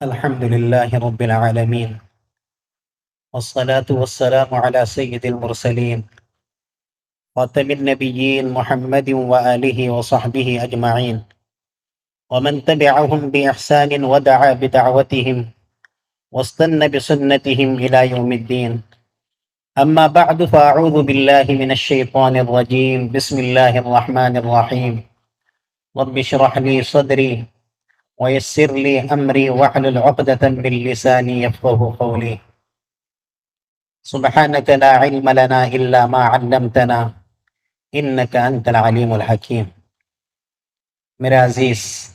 الحمد لله رب العالمين، والصلاة والسلام على سيد المرسلين خاتم النبيين محمد وآله وصحبه أجمعين، ومن تبعهم بإحسان ودعا بدعوتهم واستنى بسنتهم إلى يوم الدين. أما بعد، فأعوذ بالله من الشيطان الرجيم. بسم الله الرحمن الرحيم. رب اشرح لي صدري ويسر لي أمري واحلل عقدة من لساني يفقه قولي. سبحانك لا علم لنا إلا ما علمتنا إنك أنت العليم الحكيم. میرے عزیز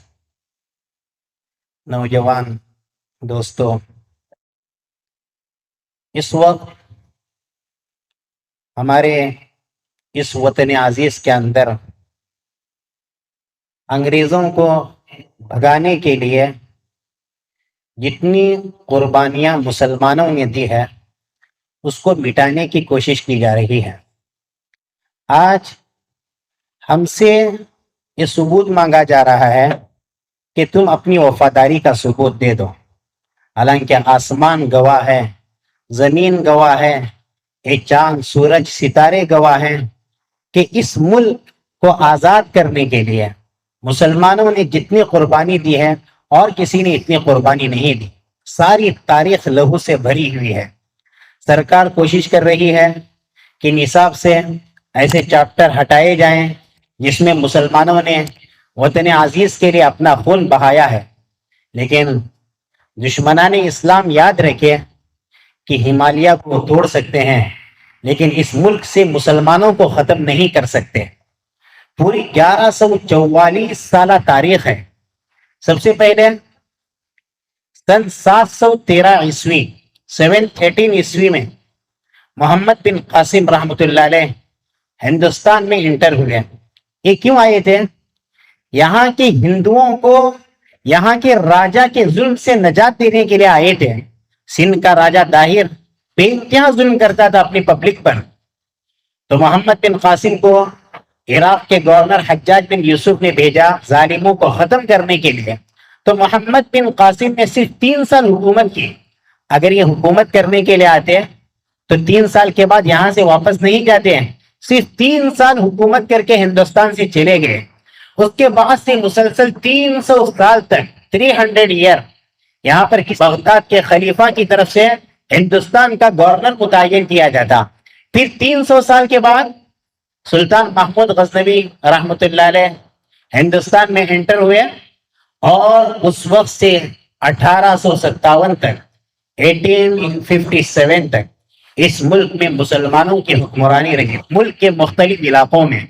نوجوان دوستو، اس وقت ہمارے اس وطن عزیز کے اندر انگریزوں کو بھگانے کے لیے جتنی قربانیاں مسلمانوں نے دی ہے اس کو مٹانے کی کوشش کی جا رہی ہے. آج ہم سے یہ ثبوت مانگا جا رہا ہے کہ تم اپنی وفاداری کا ثبوت دے دو. حالانکہ آسمان گواہ ہے، زمین گواہ ہے، یہ چاند سورج ستارے گواہ ہیں کہ اس ملک کو آزاد کرنے کے لیے مسلمانوں نے جتنی قربانی دی ہے اور کسی نے اتنی قربانی نہیں دی. ساری تاریخ لہو سے بھری ہوئی ہے. سرکار کوشش کر رہی ہے کہ نصاب سے ایسے چیپٹر ہٹائے جائیں جس میں مسلمانوں نے وطن عزیز کے لیے اپنا خون بہایا ہے، لیکن دشمنان اسلام یاد رکھے کہ ہمالیہ کو توڑ سکتے ہیں لیکن اس ملک سے مسلمانوں کو ختم نہیں کر سکتے. پوری 1144 سالہ تاریخ ہے. سب سے پہلے سن 713 عیسوی 713 عیسوی میں محمد بن قاسم رحمۃ اللہ علیہ ہندوستان میں انٹر ہوئے. یہ کیوں آئے تھے؟ یہاں کے ہندوؤں کو یہاں کے راجا کے ظلم سے نجات دینے کے لیے آئے تھے. سندھ کا راجا داہر بے انتہا ظلم کرتا تھا اپنی پبلک پر، تو محمد بن قاسم کو عراق کے گورنر حجاج بن یوسف نے بھیجا ظالموں کو ختم کرنے کے لیے. تو محمد بن قاسم نے صرف 3 سال حکومت کی. اگر یہ حکومت کرنے کے لیے آتے تو 3 سال کے بعد یہاں سے واپس نہیں جاتے ہیں. صرف 3 سال حکومت کر کے ہندوستان سے چلے گئے. اس کے بعد سے مسلسل 300 سال تک 300 ایئر یہاں پر بغداد کے خلیفہ کی طرف سے ہندوستان کا گورنر متعین کیا جاتا. پھر 300 سال کے بعد سلطان محمود غزنوی رحمۃ اللہ علیہ ہندوستان میں انٹر ہوئے اور اس وقت سے 1857 تک 1857 تک اس ملک میں مسلمانوں کی حکمرانی رہی ملک کے مختلف علاقوں میں.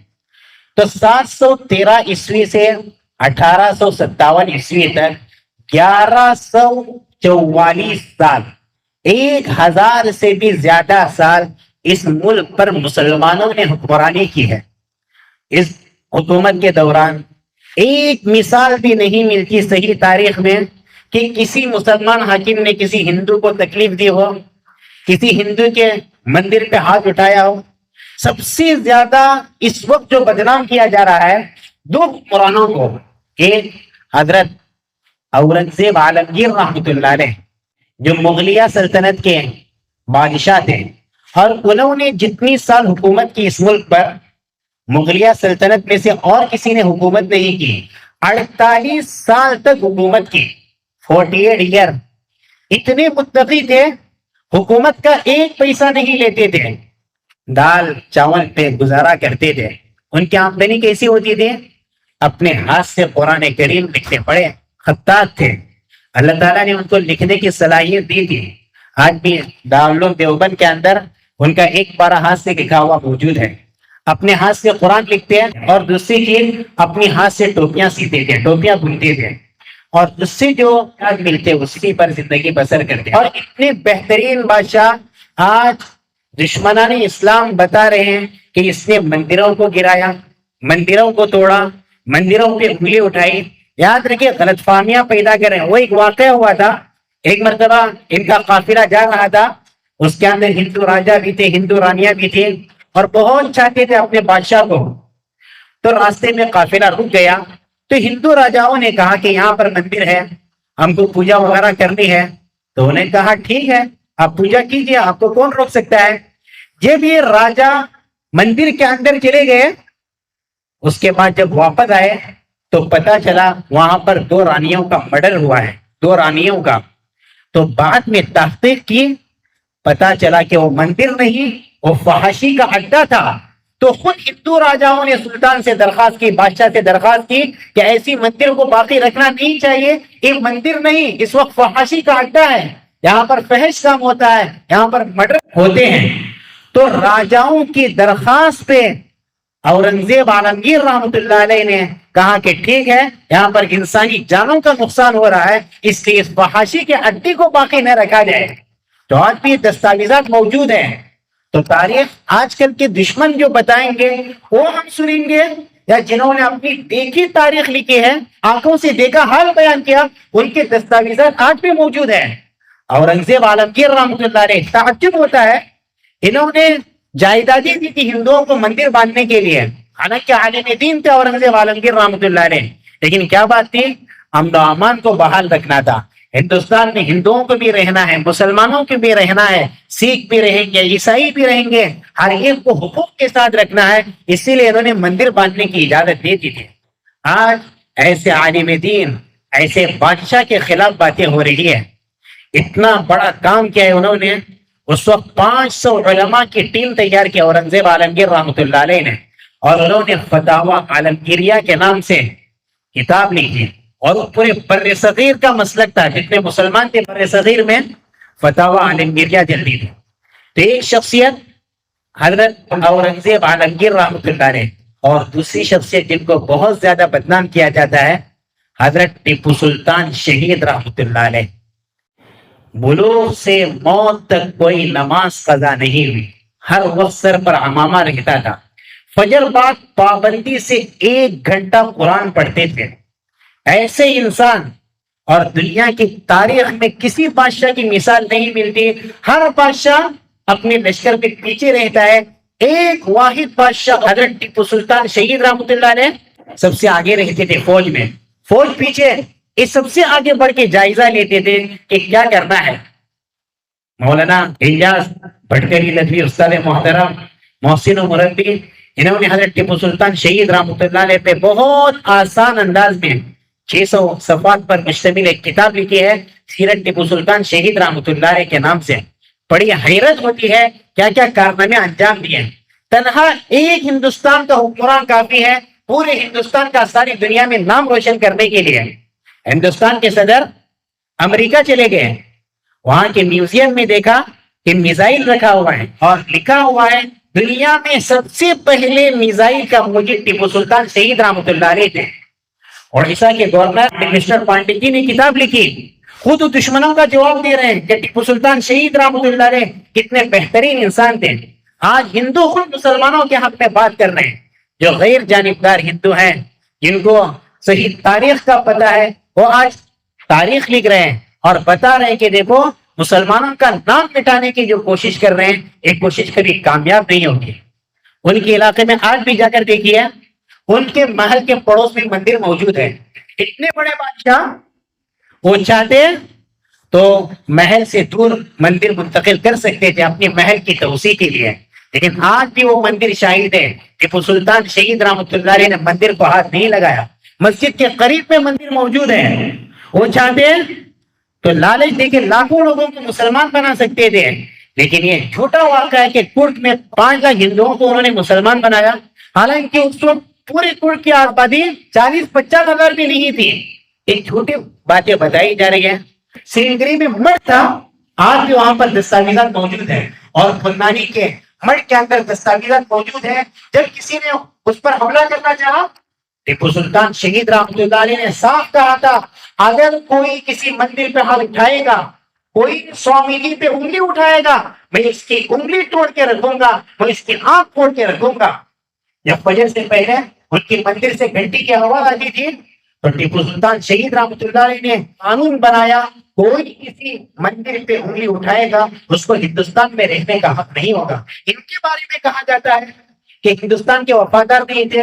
تو 713 عیسوی سے 1857 عیسوی تک 1144 سال، 1000 سے بھی زیادہ سال اس ملک پر مسلمانوں نے حکمرانی کی ہے. اس حکومت کے دوران ایک مثال بھی نہیں ملتی صحیح تاریخ میں کہ کسی مسلمان حاکم نے کسی ہندو کو تکلیف دی ہو، کسی ہندو کے مندر پہ ہاتھ اٹھایا ہو. سب سے زیادہ اس وقت جو بدنام کیا جا رہا ہے 2 حکمرانوں کو. ایک حضرت اورنگزیب عالمگیر رحمۃ اللہ علیہ جو مغلیہ سلطنت کے بادشاہ تھے، اور انہوں نے جتنی سال حکومت کی اس ملک پر مغلیہ سلطنت میں سے اور کسی نے حکومت نہیں کی. 48 سال تک حکومت کی، 48 ایئر. اتنے متقی تھے، حکومت کا 1 پیسہ نہیں لیتے تھے، دال چاول پہ گزارا کرتے تھے. ان کی آمدنی کیسی ہوتی تھی؟ اپنے ہاتھ سے قرآن کریم لکھتے پڑھے خطاط تھے. اللہ تعالیٰ نے ان کو لکھنے کی صلاحیت دی تھی. آج بھی دارالعلوم دیوبند کے اندر ان کا ایک پارہ ہاتھ سے لکھا ہوا موجود ہے. اپنے ہاتھ سے قرآن لکھتے ہیں، اور دوسری چیز اپنے ہاتھ سے ٹوپیاں سیتے تھے، ٹوپیاں بنتے تھے، اور اس سے جو ملتے اسی پر زندگی بسر کرتے. اور اتنے بہترین بادشاہ آج دشمنان اسلام بتا رہے ہیں کہ اس نے مندروں کو گرایا، مندروں کو توڑا، مندروں پہ انگلی اٹھائی. یاد رکھیں، غلط فہمیاں پیدا کریں. وہ ایک واقعہ ہوا تھا، ایک مرتبہ ان کا قافلہ جا رہا تھا، اس کے اندر ہندو راجا بھی تھے، ہندو رانیاں بھی تھی، اور بہت چاہتے تھے اپنے بادشاہ کو. تو راستے میں قافلہ رک گیا تو ہندو راجاؤں نے کہا کہ یہاں پر مندر ہے، ہم کو پوجا وغیرہ کرنی ہے. تو انہوں نے کہا ٹھیک ہے آپ پوجا کیجیے، آپ کو کون روک سکتا ہے. جب یہ راجا مندر کے اندر چلے گئے، اس کے بعد جب واپس آئے تو پتا چلا وہاں پر 2 رانیوں کا مرڈر ہوا ہے، 2 رانیوں کا. تو بعد میں تحقیق کی، پتا چلا کہ وہ مندر نہیں، وہ فحاشی کا اڈا تھا. تو خود ہندو راجاؤں نے سلطان سے درخواست کی، بادشاہ سے درخواست کی کہ ایسی مندر کو باقی رکھنا نہیں چاہیے، یہ مندر نہیں، اس وقت فحاشی کا اڈا ہے، یہاں پر فحش کام ہوتا ہے، یہاں پر مرڈر ہوتے ہیں. تو راجاؤں کی درخواست پہ اورنگزیب عالمگیر رحمت اللہ علیہ نے کہا کہ ٹھیک ہے، یہاں پر انسانی جانوں کا نقصان ہو رہا ہے، اس لیے اس فحاشی کے اڈے کو باقی نہ رکھا جائے. تو آج بھی دستاویزات موجود ہیں. تو تاریخ آج کل کے دشمن جو بتائیں گے وہ ہم سنیں گے، یا جنہوں نے اپنی دیکھی تاریخ لکھی ہے، آنکھوں سے دیکھا حال بیان کیا، ان کے دستاویزات آج بھی موجود ہیں. اورنگزیب عالمگیر رحمت اللہ علیہ، تعجب ہوتا ہے، انہوں نے جائیدادیں دی تھی ہندوؤں کو مندر باندھنے کے لیے، حالانکہ عالم دین تھے اورنگزیب عالمگیر رحمت اللہ علیہ، لیکن کیا بات تھی؟ امن و امان کو بحال رکھنا تھا. ہندوستان میں ہندوؤں کو بھی رہنا ہے، مسلمانوں کو بھی رہنا ہے، سکھ بھی رہیں گے، عیسائی بھی رہیں گے، ہر ایک کو حقوق کے ساتھ رکھنا ہے، اسی لیے انہوں نے مندر باندھنے کی اجازت دے دی تھی. آج ایسے عالم دین، ایسے بادشاہ کے خلاف باتیں ہو رہی ہے. اتنا بڑا کام کیا ہے انہوں نے. اس وقت 500 علماء کی ٹیم تیار کی اورنگزیب عالمگیر رحمت اللہ علیہ نے، اور انہوں نے فتاوی عالمگیریہ کے نام سے کتاب لکھی، اور وہ پورے بر صغیر کا مسلک تھا، جتنے مسلمان تھے بر صغیر میں فتاوی عالمگیریہ چلتی تھی. تو ایک شخصیت حضرت اورنگزیب عالمگیر رحمت اللہ علیہ، اور دوسری شخصیت جن کو بہت زیادہ بدنام کیا جاتا ہے حضرت ٹیپو سلطان شہید رحمت اللہ علیہ. بلوغ سے موت تک کوئی نماز قضا نہیں ہوئی، ہر وقت سر پر عمامہ رہتا تھا، فجر بعد پابندی سے 1 گھنٹہ قرآن پڑھتے تھے. ایسے انسان اور دنیا کی تاریخ میں کسی بادشاہ کی مثال نہیں ملتی. ہر بادشاہ اپنے لشکر کے پیچھے رہتا ہے، ایک واحد بادشاہ حضرت ٹیپو سلطان شہید رحمت اللہ علیہ سب سے آگے رہتے تھے، فوج میں، فوج پیچھے، یہ سب سے آگے بڑھ کے جائزہ لیتے تھے کہ کیا کرنا ہے. مولانا الیاس بھٹکری ندوی استاد محترم، محسن و مربی، انہوں نے حضرت ٹیپو سلطان شہید رحمت اللہ علیہ پہ بہت آسان انداز میں 600 صفحات پر مشتمل ایک کتاب لکھی ہے، سیرت ٹیپو سلطان شہید رحمت اللہ علیہ کے نام سے. بڑی حیرت ہوتی ہے کیا کیا کارنامے انجام دیے. تنہا ایک ہندوستان کا حکمران کافی ہے پورے ہندوستان کا ساری دنیا میں نام روشن کرنے کے لیے. ہندوستان کے صدر امریکہ چلے گئے، وہاں کے میوزیم میں دیکھا کہ میزائل رکھا ہوا ہے اور لکھا ہوا ہے دنیا میں سب سے پہلے میزائل کا موجد ٹیپو سلطان شہید رحمت اللہ علیہ تھے. اڑیسہ کے گورنر مسٹر پانڈے نے کتاب لکھی، خود دشمنوں کا جواب دے رہے ہیں کہ ٹیپو سلطان شہید رحمت اللہ علیہ کتنے بہترین انسان تھے. آج ہندو خود مسلمانوں کے حق میں بات کر رہے ہیں، جو غیر جانبدار ہندو ہیں، جن کو صحیح تاریخ کا پتہ ہے، وہ آج تاریخ لکھ رہے ہیں اور بتا رہے ہیں کہ دیکھو مسلمانوں کا نام مٹانے کی جو کوشش کر رہے ہیں، ایک کوشش کبھی کامیاب نہیں ہوگی. ان کے علاقے میں آج بھی جا کر دیکھیے، ان کے محل کے پڑوس میں مندر موجود ہے. اتنے بڑے بادشاہ وہ چاہتے تو محل سے دور مندر منتقل کر سکتے تھے اپنے محل کی توسیع کے لیے، لیکن آج بھی وہ مندر شاہد ہے. ٹیپو سلطان شہید رحمت اللہ علیہ نے مندر کو ہاتھ نہیں لگایا. مسجد کے قریب میں مندر موجود ہے، وہ چاہتے تو لالچ دے کے لاکھوں لوگوں کو مسلمان بنا سکتے تھے، لیکن یہ جھوٹا واقعہ ہے کہ ترک میں 5 لاکھ ہندوؤں کو انہوں نے مسلمان بنایا، حالانکہ اس وقت پورے ترک کی آبادی 40-50 ہزار بھی نہیں تھی. ایک جھوٹی باتیں بتائی جا رہی ہیں. سرینگری میں مٹھ تھا، آج بھی وہاں پر دستاویزات موجود ہیں، اور پھلمانی کے مٹھ کے اندر دستاویزات موجود ہیں. جب کسی نے اس پر حملہ کرنا چاہا، ٹیپو سلطان شہید رحمت اللہ علیہ نے صاف کہا تھا اگر کوئی کسی مندر پہ ہاتھ اٹھائے گا، کوئی سوامی جی پہ انگلی اٹھائے گا، میں اس کی انگلی توڑ کے رکھوں گا، میں اس کی آنکھ توڑ کے رکھوں گا. جب فجر سے پہلے ان کی مندر سے گھنٹی کی آواز آتی تھی تو ٹیپو سلطان شہید رحمت اللہ علیہ نے قانون بنایا کوئی کسی مندر پہ انگلی اٹھائے گا اس کو ہندوستان میں رہنے کا حق نہیں ہوگا. ان کے بارے میں کہا جاتا ہے کہ ہندوستان کے وفادار نہیں تھے،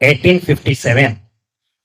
1857।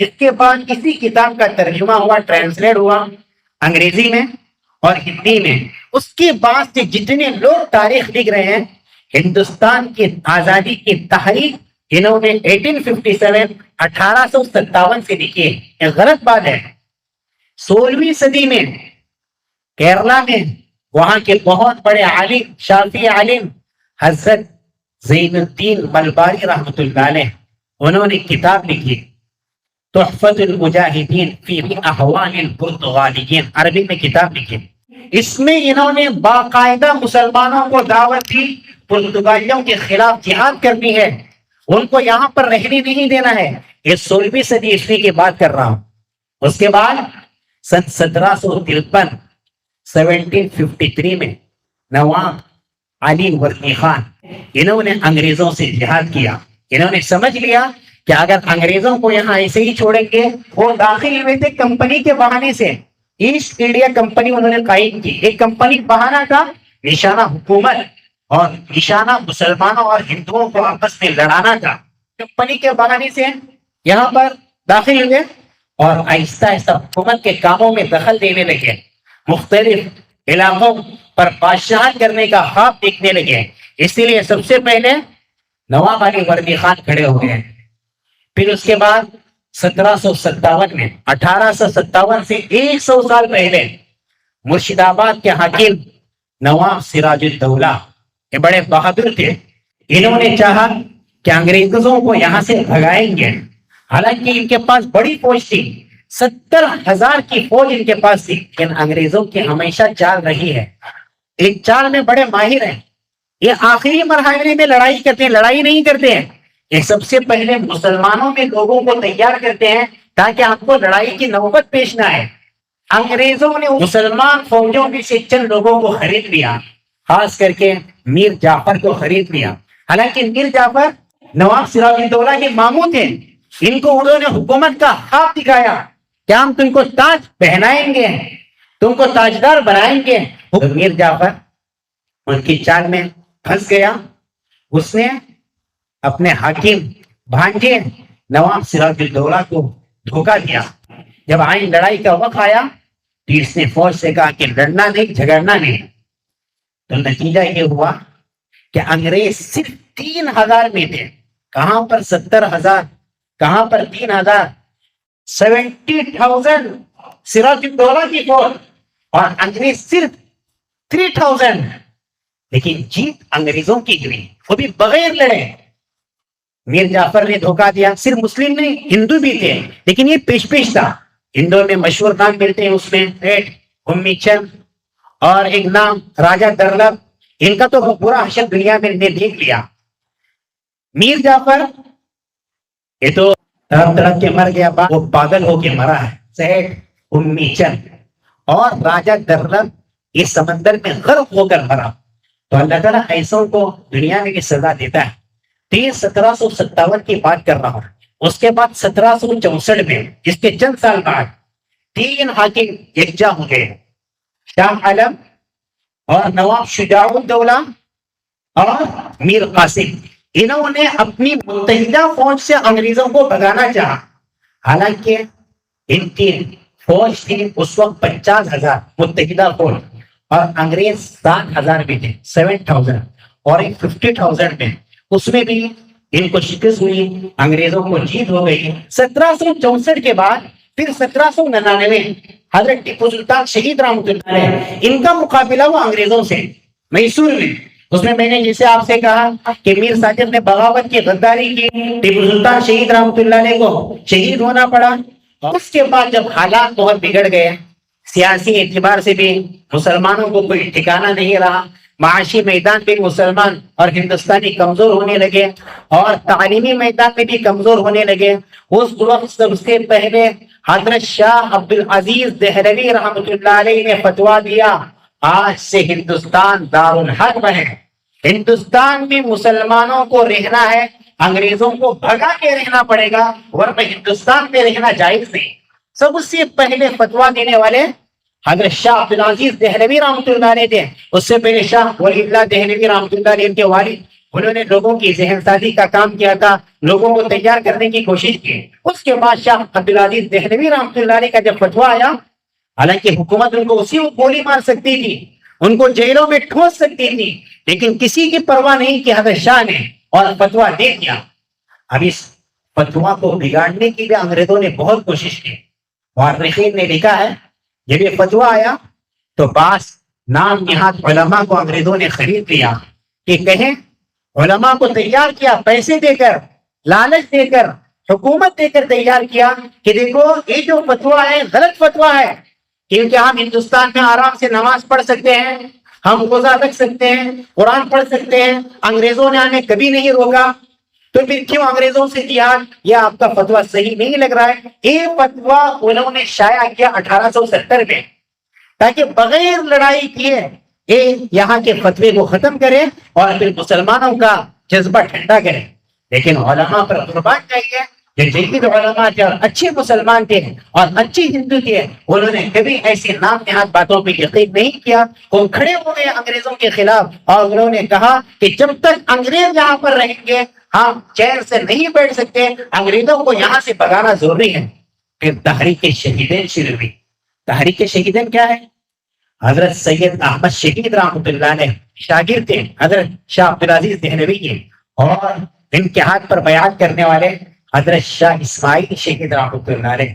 اس کے بعد اسی کتاب کا ترجمہ ہوا، ٹرانسلیٹ ہوا انگریزی میں اور ہندی میں۔ اس کے بعد سے جتنے لوگ تاریخ لکھ رہے ہیں ہندوستان کی آزادی کی تحریک، انہوں نے 1857 1857 سے لکھی ہے۔ یہ غلط بات ہے۔ 16ویں صدی میں کیرلا میں وہاں کے بہت بڑے عالم، شافعی عالم حضرت زین الدین ملباری رحمۃ اللہ علیہ، انہوں نے کتاب لکھی تحفۃ المجاہدین فی احوال الپرتغالیین، عربی میں کتاب لکھی۔ اس میں انہوں نے باقاعدہ مسلمانوں کو دعوت دی پرتگالیوں کے خلاف جہاد کرنی ہے، ان کو یہاں پر رہنے نہیں دینا ہے۔ یہ 16ویں صدی عیسوی کی بات کر رہا ہوں۔ اس کے بعد سن 1753 1753 میں نواب علی وردی خان، انہوں نے انگریزوں سے جہاد کیا۔ انہوں نے سمجھ لیا کہ اگر انگریزوں کو یہاں ایسے ہی چھوڑیں گے، وہ داخل ہوئے تھے کمپنی کے بہانے سے، ایسٹ انڈیا کمپنی انہوں نے قائم کی۔ ایک کمپنی بہانہ تھا، نشانہ حکومت اور نشانہ مسلمانوں اور ہندوؤں کو آپس میں لڑانا تھا۔ کمپنی کے بہانے سے یہاں پر داخل ہوئے اور آہستہ آہستہ حکومت کے کاموں میں دخل دینے لگے، مختلف علاقوں پر بادشاہت کرنے کا خواب دیکھنے لگے۔ اسی لیے سب سے پہلے نواب علی وردی خان کھڑے ہو گئے۔ پھر اس کے بعد 1757 میں 1857 سے 100 سال پہلے مرشد آباد کے حاکم نواب سراج الدولہ، یہ بڑے بہادر تھے، انہوں نے چاہا کہ انگریزوں کو یہاں سے بھگائیں گے۔ حالانکہ ان کے پاس بڑی فوج تھی، 70,000 کی فوج ان کے پاس تھی، لیکن انگریزوں کی ہمیشہ چال رہی ہے، ایک چال میں بڑے ماہر ہیں۔ یہ آخری مرحلے میں لڑائی کرتے ہیں، لڑائی نہیں کرتے ہیں، یہ سب سے پہلے مسلمانوں میں لوگوں کو تیار کرتے ہیں تاکہ ہم کو لڑائی کی نوبت پیش نہ آئے۔ انگریزوں نے مسلمان فوجوں میں سے چند لوگوں کو خرید لیا، خاص کر کے میر جعفر کو خرید لیا۔ حالانکہ میر جعفر نواب سراج الدولہ کے ماموں تھے، ان کو انہوں نے حکومت کا خواب دکھایا کہ ہم تم کو تاج پہنائیں گے، تم کو تاجدار بنائیں گے۔ میر جعفر ان کی چال میں پھنس گیا، اس نے اپنے حاکم بھانجے نواب سراج الدولہ کو دھوکہ دیا۔ جب آئین لڑائی کا وقت آیا تو اس نے فوج سے کہا کہ لڑنا نہیں، جھگڑنا نہیں۔ تو نتیجہ یہ ہوا کہ انگریز صرف 3,000 میں تھے، کہاں پر 70,000، کہاں پر 3,000، 70,000 سراج الدولہ کی فوج اور انگریز صرف 3,000۔ لیکن جیت انگریزوں کی ہوئی، وہ بھی بغیر لڑے۔ میر جعفر نے دھوکہ دیا، صرف مسلم نہیں، ہندو بھی تھے، لیکن یہ پیش تھا۔ ہندوؤں میں مشہور نام ملتے ہیں، اس میں ایک امی چند اور ایک نام راجہ درلب، ان کا تو پورا حشر دنیا میں نے دیکھ لیا۔ میر جعفر یہ تو تڑپ کے مر گیا، وہ پاگل ہو کے مرا ہے۔ سیٹ امی چند اور راجہ درلب یہ سمندر میں غرق ہو کر مرا۔ تو اللہ تعالیٰ ایسوں کو دنیا میں بھی سزا دیتا ہے۔ 1757 کی بات کر رہا ہوں۔ اس کے بعد 1764 میں، اس کے چند سال بعد 3 حاکم یکجا ہو گئے، شاہ عالم اور نواب شجاع الدولہ اور میر قاسم۔ انہوں نے اپنی متحدہ فوج سے انگریزوں کو بھگانا چاہا۔ حالانکہ ان کی فوج تھی اس وقت 50,000 متحدہ فوج، اور انگریز 7,000 میں تھے، 7,000 اور ایک 50,000 میں، اس میں بھی ان کو شکست ہوئی، انگریزوں کو جیت ہو گئی۔ 1764 کے بعد پھر 1799 حضرت ٹیپو سلطان شہید رحمۃ اللہ علیہ، ان کا مقابلہ ہوا انگریزوں سے میسور میں۔ اس میں نے جسے آپ سے کہا کہ میر ساجد نے بغاوت کی، غداری کی، ٹیپو سلطان شہید رحمۃ اللہ علیہ کو شہید ہونا پڑا۔ اس کے بعد جب حالات بہت بگڑ گئے، سیاسی اعتبار سے بھی مسلمانوں کو کوئی ٹھکانہ نہیں رہا، معاشی میدان پہ مسلمان اور ہندوستانی کمزور ہونے لگے، اور تعلیمی میدان میں بھی کمزور ہونے لگے۔ اس وقت سب سے پہلے حضرت شاہ عبدالعزیز دہلوی رحمۃ اللہ علیہ نے فتویٰ دیا، آج سے ہندوستان دارالحرب ہے، ہندوستان میں مسلمانوں کو رہنا ہے، انگریزوں کو بھگا کے رہنا پڑے گا، ورنہ ہندوستان میں رہنا جائز نہیں۔ سب سے پہلے فتویٰ دینے والے حضرت شاہ عبدالعزیز دہلوی رحمۃ اللہ علیہ تھے۔ اس سے پہلے شاہ ولی اللہ دہلوی رحمۃ اللہ علیہ کے والد انہوں نے لوگوں کی ذہن سازی کا کام کیا تھا، لوگوں کو تیار کرنے کی کوشش کی۔ اس کے بعد شاہ عبدالعزیز دہلوی رحمۃ اللہ علیہ کا جب فتویٰ آیا، حالانکہ حکومت ان کو اسی وقت گولی مار سکتی تھی، ان کو جیلوں میں ٹھونس سکتی تھی، لیکن کسی کی پرواہ نہیں کی حضرت شاہ نے، اور فتویٰ دے دیا۔ اب اس فتویٰ کو بگاڑنے کی بھی انگریزوں نے بہت کوشش کی۔ مورخین نے لکھا ہے جب یہ فتویٰ آیا تو بعض نام نہاد علماء کو انگریزوں نے خرید لیا کہ کہیں، علماء کو تیار کیا، پیسے دے کر، لالچ دے کر، حکومت دے کر تیار کیا کہ دیکھو یہ جو فتویٰ ہے غلط فتویٰ ہے، کیونکہ ہم ہندوستان میں آرام سے نماز پڑھ سکتے ہیں، ہم روزہ رکھ سکتے ہیں، قرآن پڑھ سکتے ہیں، انگریزوں نے ہمیں کبھی نہیں روکا، تو پھر کیوں انگریزوں سے جہاد؟ یہ آپ کا فتویٰ صحیح نہیں لگ رہا ہے۔ یہ فتویٰ انہوں نے شائع کیا 1870 میں، تاکہ بغیر لڑائی کیے یہاں کے فتوے کو ختم کرے اور پھر مسلمانوں کا جذبہ ٹھنڈا کرے۔ لیکن علماء پر قربان چاہیے، جو جدید علماء تھے اور اچھے مسلمان تھے اور اچھے ہندو تھے، انہوں نے کبھی ایسی نام نہاد باتوں پہ یقین نہیں کیا۔ وہ کھڑے ہو گئے انگریزوں کے خلاف اور انہوں نے کہا کہ جب تک انگریز یہاں پر رہیں گے ہم چین سے نہیں بیٹھ سکتے، انگریزوں کو یہاں سے بھگانا ضروری ہے۔ پھر تحریک شہیدین شروع ہوئی۔ تحریک شہیدین کیا ہے؟ حضرت سید احمد شہید رحمۃ اللہ علیہ شاگرد تھے حضرت شاہ عبدالعزیز دہلوی کے، اور ان کے ہاتھ پر بیعت کرنے والے حضرت شاہ اسماعیل شہید رحمۃ اللہ علیہ،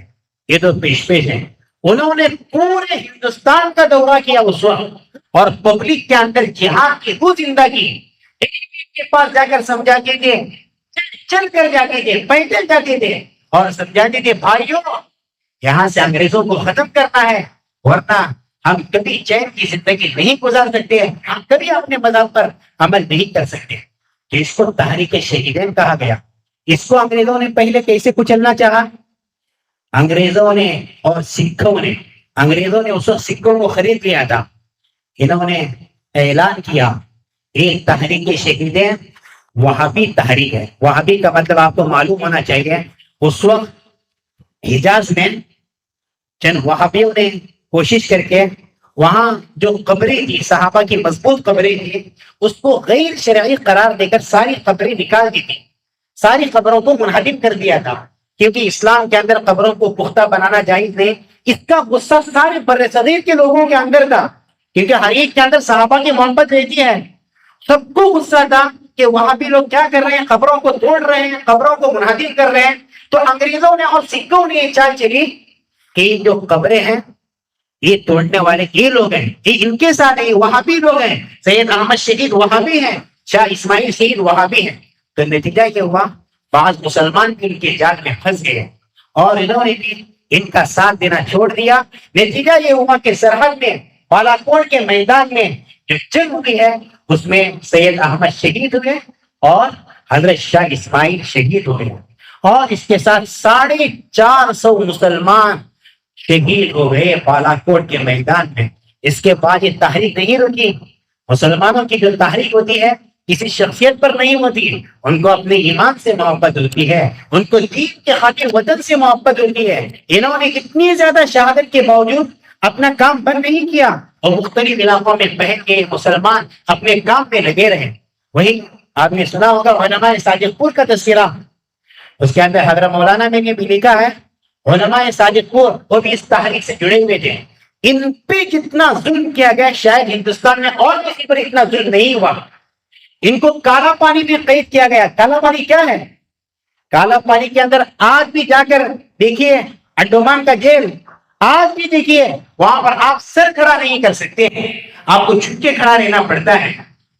یہ تو پیش ہیں۔ انہوں نے پورے ہندوستان کا دورہ کیا اس وقت، اور پبلک کے اندر جہاد کی وہ زندگی کے پاس جا کر سمجھاتے تھے، چل کر جاتے تھے، پیدل جاتے تھے، اور سمجھاتے تھے بھائیوں یہاں سے انگریزوں کو ختم کرنا ہے، ورنہ ہم کبھی چین کی زندگی نہیں گزار سکتے، ہم کبھی اپنے مذہب پر عمل نہیں کر سکتے۔ کہ اس کو تحریک شہیدین کہا گیا۔ اس کو انگریزوں نے پہلے کیسے کچلنا چاہا؟ انگریزوں نے اور سکھوں نے، انگریزوں نے اس وقت سکھوں کو خرید لیا تھا، انہوں نے اعلان کیا ایک تحریک شہیدین وہابی تحریک ہے۔ وہابی کا مطلب آپ کو معلوم ہونا چاہیے، اس وقت حجاز میں چند وہابیوں نے کوشش کر کے وہاں جو قبریں تھی، صحابہ کی مضبوط قبریں تھی، اس کو غیر شرعی قرار دے کر ساری قبریں نکال دی تھی، ساری قبروں کو منہدم کر دیا تھا، کیونکہ اسلام کے اندر قبروں کو پختہ بنانا جائز نہیں۔ اس کا غصہ سارے بر صغیر کے لوگوں کے اندر تھا، کیونکہ ہر ایک کے اندر صحابہ کی محبت رہتی ہے۔ سب کو غصہ تھا کہ وہاں بھی لوگ کیا کر رہے ہیں، قبروں کو توڑ رہے ہیں، قبروں کو منہدم کر رہے ہیں۔ تو انگریزوں نے اور سکھوں نے یہ چال چلی کہ جو قبریں ہیں یہ توڑنے والے یہ لوگ ہیں، یہ ان کے ساتھ ہیں، وہابی لوگ ہیں، سید احمد شہید وہابی ہیں، شاہ اسماعیل شہید وہابی ہیں۔ تو نتیجہ یہ ہوا بعض مسلمان بھی ان کے جال میں پھنس گئے اور انہوں نے بھی ان کا ساتھ دینا چھوڑ دیا۔ نتیجہ یہ ہوا کہ سرحد میں بالا کوٹ کے میدان میں جو جنگ ہوئی ہے اس میں سید احمد شہید ہوئے اور حضرت شاہ اسماعیل شہید ہوئے، اور اس کے ساتھ 450 مسلمان شہید ہو گئے بالا کوٹ کے میدان میں۔ اس کے بعد یہ تحریک نہیں رکی۔ مسلمانوں کی جو تحریک ہوتی ہے کسی شخصیت پر نہیں ہوتی، ان کو اپنے ایمان سے محبت ہوتی ہے، ان کو دین کے خاطر وطن سے محبت ہوتی ہے۔ انہوں نے اتنی زیادہ شہادت کے باوجود اپنا کام بند نہیں کیا اور مختلف علاقوں میں پہن کے مسلمان اپنے کام پہ لگے رہے۔ وہی آپ نے سنا ہوگا علماء صادق پور کا تذکرہ، اس کے اندر حضرت مولانا میں نے بھی لکھا ہے علماء صادق پور وہ بھی اس تحریک سے جڑے ہوئے تھے۔ ان پہ جتنا ظلم کیا گیا شاید ہندوستان میں اور کسی پر اتنا ظلم نہیں ہوا۔ ان کو کالا پانی میں قید کیا گیا۔ کالا پانی کیا ہے؟ کالا پانی کے اندر آج بھی جا کر دیکھیے، انڈومان کا جیل آج بھی دیکھیے، وہاں پر آپ سر کھڑا نہیں کر سکتے، آپ کو جھک کے کھڑا رہنا پڑتا ہے۔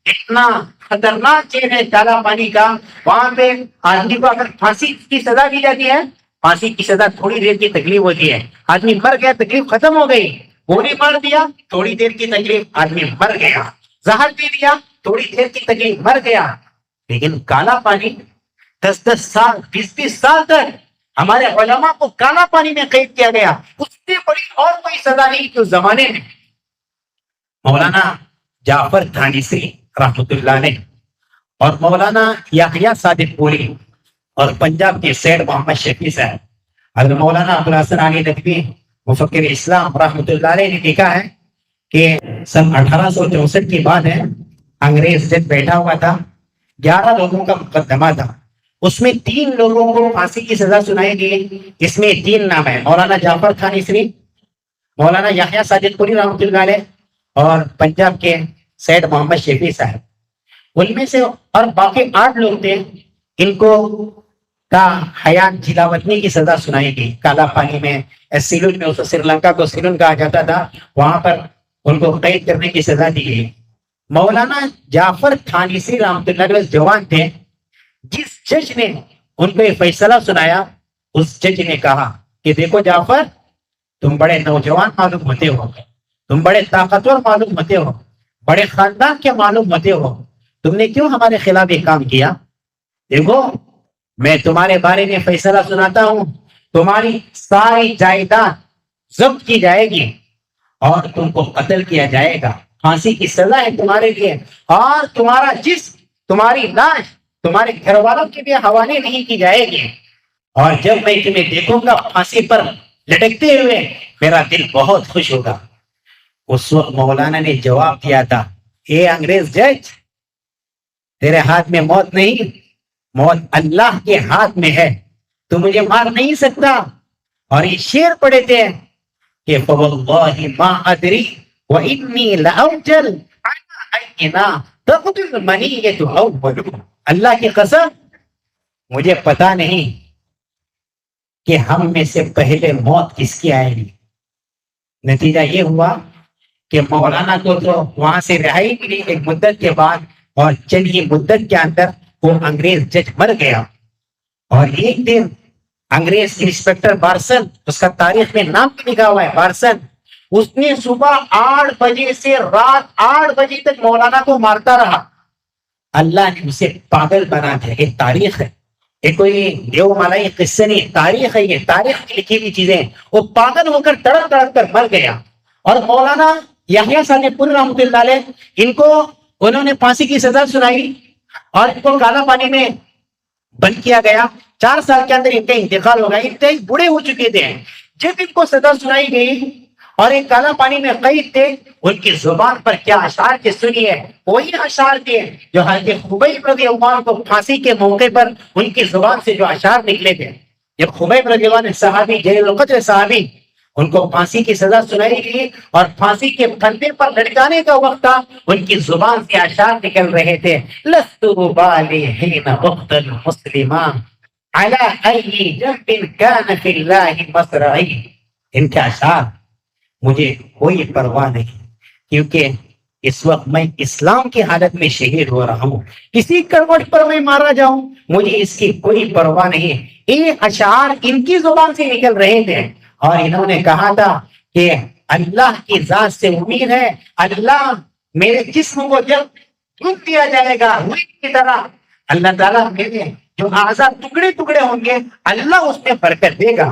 اتنا خطرناک جیل ہے کالا پانی کا۔ وہاں پہ آدمی کو اگر پھانسی کی سزا دی جاتی ہے، پھانسی کی سزا تھوڑی دیر کی تکلیف ہوتی ہے، آدمی مر گیا تکلیف ختم ہو گئی، گولی مار دیا تھوڑی دیر کی تکلیف، آدمی مر گیا، زہر دے دیا تھوڑی دیر کی تکلیف، مر گیا۔ لیکن کالا پانی 10 سال 20 سال تک ہمارے علماء کو کالا پانی میں قید کیا گیا، اس سے بڑی اور کوئی سزا نہیں کہ اس زمانے میں۔ مولانا جعفر تھانیسی رحمۃ اللہ علیہ اور مولانا یحییٰ صادق پوری اور پنجاب کے سید محمد شفیع صاحب، حضرت مولانا ابوالحسن علی ندوی مفکر اسلام رحمۃ اللہ علیہ نے لکھا ہے کہ سن 1864 کی بات ہے، انگریز جب بیٹھا ہوا تھا 11 لوگوں کا مقدمہ تھا، اس میں 3 لوگوں کو پھانسی کی سزا سنائی گئی. اس میں 3 نام ہے: مولانا جعفر تھانیسری، مولانا یحییٰ صادق پوری رحمۃ اللہ علیہ، اور پنجاب کے سید محمد شفیع صاحب. ان میں سے اور باقی 8 لوگ تھے، ان کو کا حیات جلاوطنی کی سزا سنائی گئی. کالا پانی میں، سیلون میں، اس سری لنکا کو سیلون کہا جاتا تھا، وہاں پر ان کو قید کرنے کی سزا دی گئی. مولانا جعفر تھانیسی رحمۃ اللہ علیہ جوان تھے. جس جج نے ان کو یہ فیصلہ سنایا، اس جج نے کہا کہ دیکھو جعفر، تم بڑے نوجوان معلوم ہوتے ہو، تم بڑے طاقتور معلوم ہوتے ہو، بڑے خاندان کے معلوم ہوتے ہو، تم نے کیوں ہمارے خلاف یہ کام کیا؟ دیکھو، میں تمہارے بارے میں فیصلہ سناتا ہوں، تمہاری ساری جائیداد ضبط کی جائے گی اور تم کو قتل کیا جائے گا، پھانسی کی سزا ہے تمہارے لیے، اور تمہارا جسم، تمہاری لاش تمہارے گھر والوں کے لیے حوالے نہیں کی جائے گی. اور جب میں تمہیں دیکھوں گا پھانسی پر لٹکتے ہوئے، میرا دل بہت خوش ہوگا. اس وقت مولانا نے جواب دیا تھا: اے انگریز جج، تیرے ہاتھ میں موت نہیں، موت اللہ کے ہاتھ میں ہے، تو مجھے مار نہیں سکتا. اور یہ شعر پڑھے تھے کہ فواللہ ما ادری وانی لاوجل عینا تقتل المنیۃ اول. اللہ کی قسم، مجھے پتا نہیں کہ ہم میں سے پہلے موت کس کی آئے گی. نتیجہ یہ ہوا کہ مولانا کو تو وہاں سے رہائی ملی ایک مدت کے بعد، اور چند ہی مدت کے اندر وہ انگریز جج مر گیا. اور ایک دن انگریز انسپیکٹر بارسن، اس کا تاریخ میں نام بھی لکھا ہوا ہے بارسن، اس نے صبح 8 بجے سے رات 8 بجے تک مولانا کو مارتا رہا. اللہ نے اسے پاگل بنا دیا. یہ تاریخ ہے، یہ کوئی دیو مالائی قصے نہیں، تاریخ ہے، یہ تاریخ کی لکھی ہوئی چیزیں. وہ پاگل ہو کر تڑپ تڑپ کر مر گیا. اور مولانا یحییٰ صادق پوری رحمۃ اللہ علیہ، ان کو انہوں نے پھانسی کی سزا سنائی اور ان کو کالا پانی میں بند کیا گیا. 4 سال کے اندر ان کا انتقال ہو گیا. انتہائی بوڑھے ہو چکے تھے. جب ان کو سزا سنائی گئی اور ایک کالا پانی میں قید تھے، ان کی زبان پر کیا اشعار کے سنیے، وہی اشعار تھے جو حضرت خبیب رضی اللہ عنہ کو پھانسی کے موقع پر ان کی زبان سے جو اشعار نکلے تھے. جب خبیب رضی اللہ عنہ صحابی، جلیل القدر صحابی، ان کو پھانسی کی سزا سنائی گئی اور پھانسی کے پھندے پر لٹکانے کا وقت تھا، ان کی زبان سے اشعار نکل رہے تھے: لست ابالی حین اقتل مسلما علی ای جنب کان فی اللہ مصرعی. ان کے اشعار: مجھے کوئی پرواہ نہیں، کیونکہ اس وقت میں اسلام کی حالت میں شہید ہو رہا ہوں، کسی کروٹ پر میں مارا جاؤں مجھے اس کی کوئی پرواہ نہیں. یہ اشعار ان کی زبان سے نکل رہے تھے اور انہوں نے کہا تھا کہ اللہ کی ذات سے امید ہے، اللہ میرے جسم کو جب دھن دیا جائے گا روئی کی طرح، اللہ تعالیٰ میرے جو اعضاء ٹکڑے ٹکڑے ہوں گے، اللہ اس میں برکت دے گا.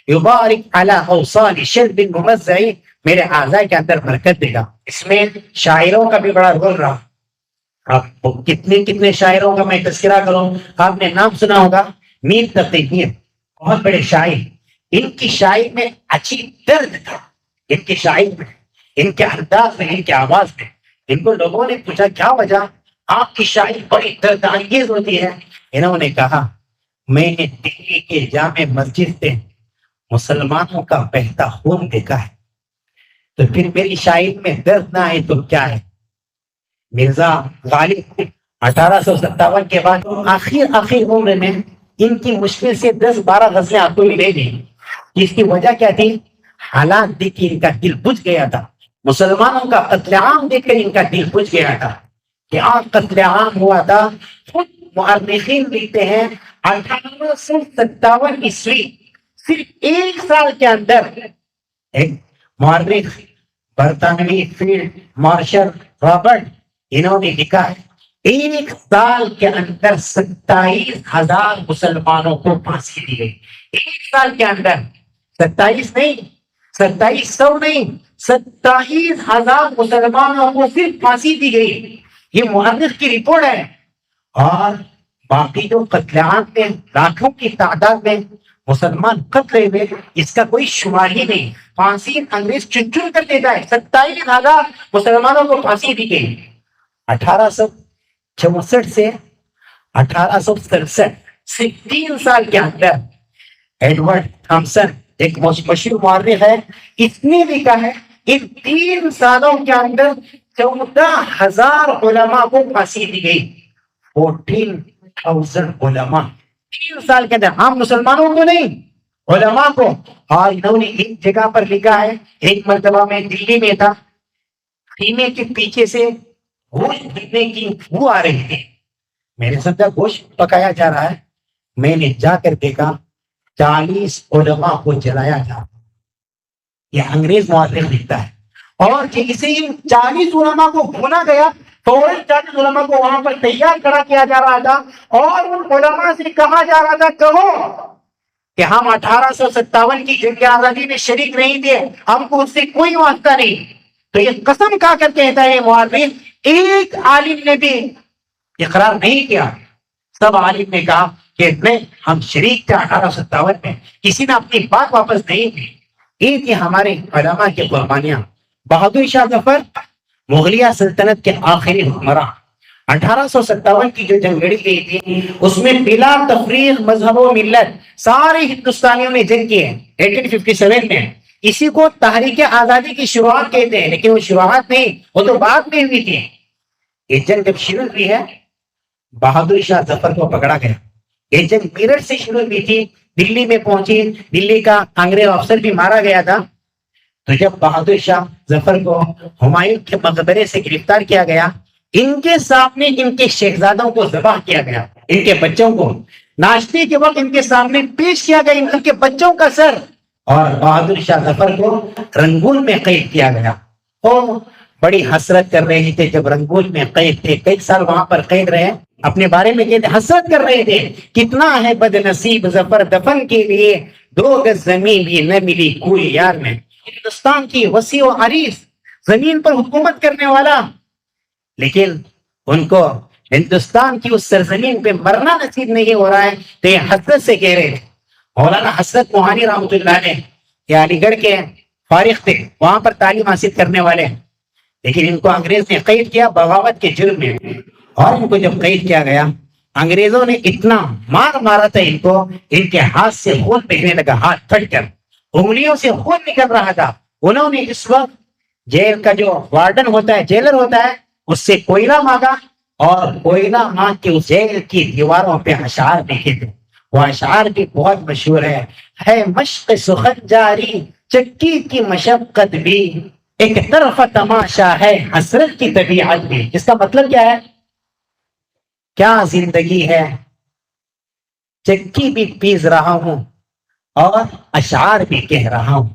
یبارک علی اوصال شرب ممزعی، میرے اعضاء کے اندر برکت دے گا. اس میں شاعروں کا بھی بڑا رول رہا. آپ کتنے شاعروں کا میں تذکرہ کروں. آپ نے نام سنا ہوگا میر تقی میر، بہت بڑے شاعر. ان کی شاعری میں عجیب درد تھا، ان کی شاعری میں، ان کے انداز میں، ان کی آواز میں. ان کو لوگوں نے پوچھا کیا وجہ، آپ کی شاعری بڑی درد انگیز ہوتی ہے. انہوں نے کہا میں نے دلی کے جامع مسجد سے مسلمانوں کا بہتا خون دیکھا ہے، تو پھر میری شاعری میں درد نہ آئے تو کیا ہے. مرزا غالب 1857 کے بعد آخر عمر میں ان کی مشکل سے 10-12 غزلیں آپ کو ملے گی. اس کی وجہ کیا تھی؟ حالات دیکھ کے ان کا دل بجھ گیا تھا، مسلمانوں کا قتل عام دیکھ کر ان کا دل بجھ گیا تھا. کیا قتل عام ہوا تھا. خود مؤرخین لکھتے ہیں 1857 عیسوی، صرف 1 سال کے اندر ایک مورخ برطانوی فیلڈ مارشل رابرٹ، انہوں نے لکھا ہے 1 سال کے اندر 27,000 مسلمانوں کو پھانسی دی گئی. 1 سال کے اندر 27 نہیں، 2700 نہیں، 27,000 مسلمانوں کو صرف پھانسی دی گئی. یہ مؤرخ کی رپورٹ ہے. اور باقی جو قتل عام میں لاکھوں کی تعداد میں مسلمان قتل ہوئے، اس کا کوئی شمار ہی نہیں. پھانسی انگریز چن چن کر دیتا ہے. 27,000 مسلمانوں کو پھانسی دی گئی. 1864 سے 1867 سے 3 سال کے اندر ایڈورڈ تھامسن ایک مشہور مورخ ہے، اس نے لکھا ہے ان 3 سالوں کے اندر 14,000 علماء کو پھانسی دی گئی. 14,000 علماء 3 سال کے اندر، عام مسلمانوں کو نہیں، علماء کو. اور انہوں نے ایک جگہ پر لکھا ہے، ایک مرتبہ میں دلی میں تھا، خیمے کے پیچھے سے گوشت بکنے کی بو آ رہی تھی. میں نے سمجھا گوشت پکایا جا رہا ہے. میں نے جا کر دیکھا 40 علماء کو جلایا جا رہا. یہ انگریز مورخ لکھتا ہے. اور جسے ان 40 علماء کو بھونا گیا، فوراً 40 علماء کو وہاں پر تیار کھڑا کیا جا رہا تھا، اور ان علماء سے کہا جا رہا تھا کہو کہ ہم 1857 کی جنگ آزادی میں شریک نہیں تھے، ہم کو اس سے کوئی واسطہ نہیں. تو یہ قسم کھا کر کہتا ہے مورخ، ایک عالم نے بھی اقرار نہیں کیا. سب عالم نے کہا کہ نہیں، ہم شریک تھے 1857 میں، کسی نے اپنی بات واپس نہیں کی. یہ تھی ہمارے علماء کی قربانیاں. بہادر شاہ ظفر مغلیہ سلطنت کے آخری حکمراں. 1857 کی جو جنگ لڑی گئی تھی اس میں بلا تفریق مذہب و ملت سارے ہندوستانیوں نے جنگ کی ہے 1857 میں. اسی کو تحریک آزادی کی شروعات کہتے ہیں، لیکن وہ شروعات نہیں، وہ تو بعد میں ہوئی تھی. یہ جنگ جب شروع ہوئی ہے، بہادر شاہ ظفر کو پکڑا گیا. یہ جنگ میرٹھ سے شروع ہوئی تھی، دلی میں پہنچی، دلی کا انگریز افسر بھی مارا گیا تھا. تو جب بہادر شاہ ظفر کو ہمایوں کے مقبرے سے گرفتار کیا گیا، ان کے سامنے ان کے شہزادوں کو ذبح کیا گیا، ان کے بچوں کو ناشتے کے وقت ان کے سامنے پیش کیا گیا ان کے بچوں کا سر. اور بہادر شاہ ظفر کو رنگول میں قید کیا گیا. وہ بڑی حسرت کر رہے تھے جب رنگول میں قید تھے، کئی سال وہاں پر قید رہے، اپنے بارے میں کہتے حسرت کر رہے تھے، کتنا ہے بد نصیب ظفر دفن کے لیے، 2 گز زمین بھی نہ ملی کوئی یار میں. ہندوستان کی وسیع و عریض زمین پر حکومت کرنے والا، لیکن ان کو ہندوستان کی اس سرزمین پہ مرنا نصیب نہیں ہو رہا ہے. تو یہ حسرت سے کہہ رہے تھے. مولانا حسرت موہانی رحمۃ اللہ علیہ یہ علی گڑھ کے فارغ تھے، وہاں پر تعلیم حاصل کرنے والے، لیکن ان کو انگریز نے قید کیا بغاوت کے جرم میں. اور ان کو جب قید کیا گیا، انگریزوں نے اتنا مار مارا تھا ان کو، ان کے ہاتھ سے خون بہنے لگا، ہاتھ پھٹ کر انگلیوں سے خون نکل رہا تھا. انہوں نے اس وقت جیل کا جو وارڈن ہوتا ہے، جیلر ہوتا ہے، اس سے کوئلہ مانگا، اور کوئلہ مانگ کے اس جیل کی دیواروں پہ اشعار لکھے تھے. وہ اشعار بھی بہت مشہور ہے مشق سخن جاری چکی کی مشقت بھی، ایک طرف تماشا ہے حسرت کی طبیعت بھی. اس کا مطلب کیا ہے؟ کیا زندگی ہے، چکی بھی پیس رہا ہوں اور اشعار بھی کہہ رہا ہوں.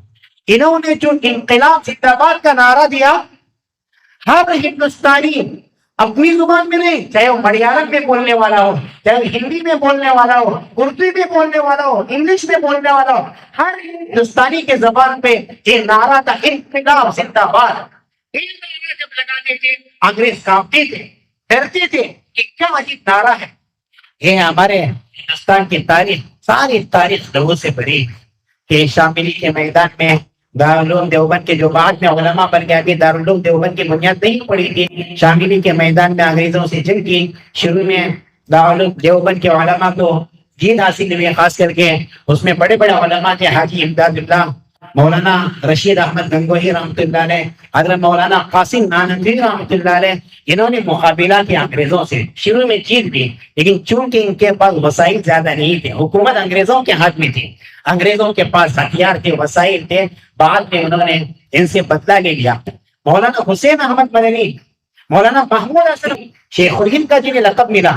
انہوں نے جو انقلاب زندہ باد کا نعرہ دیا، ہر ہندوستانی اپنی زبان میں نہیں، چاہے وہ ملیالم میں بولنے والا ہو، چاہے وہ ہندی میں بولنے والا ہو، اردو میں بولنے والا ہو، انگلش میں بولنے والا ہو، ہر ہندوستانی کے زبان پہ یہ نعرہ تھا انقلاب زندہ باد. یہ نعرہ جب لگاتے تھے انگریز کانپتے تھے، ڈرتے تھے کہ کیا عجیب نعرہ ہے. یہ ہمارے ہندوستان کی تاریخ، ساری تاریخ لوگوں سے بھری کہ شاملی کے میدان میں دارالعلوم دیوبند کے جو بعد میں علماء بن گئے، ابھی دارالعلوم دیوبند کی بنیاد نہیں پڑی تھی. شاملی کے میدان میں انگریزوں سے جنگ کی، شروع میں دارالعلوم دیوبند کے علماء کو جیت حاصل ہوئی، خاص کر کے اس میں بڑے بڑے علماء تھے، حاجی امداد اللہ، مولانا رشید احمد گنگوہی رحمۃ اللہ علیہ، حضرت مولانا قاسم نانوتوی رحمۃ اللہ علیہ. انہوں نے مقابلہ کیا انگریزوں سے، شروع میں جیت بھی، لیکن چونکہ ان کے پاس وسائل زیادہ نہیں تھے، حکومت انگریزوں کے ہاتھ میں تھی، انگریزوں کے پاس ہتھیار تھے، وسائل تھے، بعد میں انہوں نے ان سے بدلہ لے لیا. مولانا حسین احمد مدنی، مولانا محمود حسن شیخ الہند کا جنہیں لقب ملا،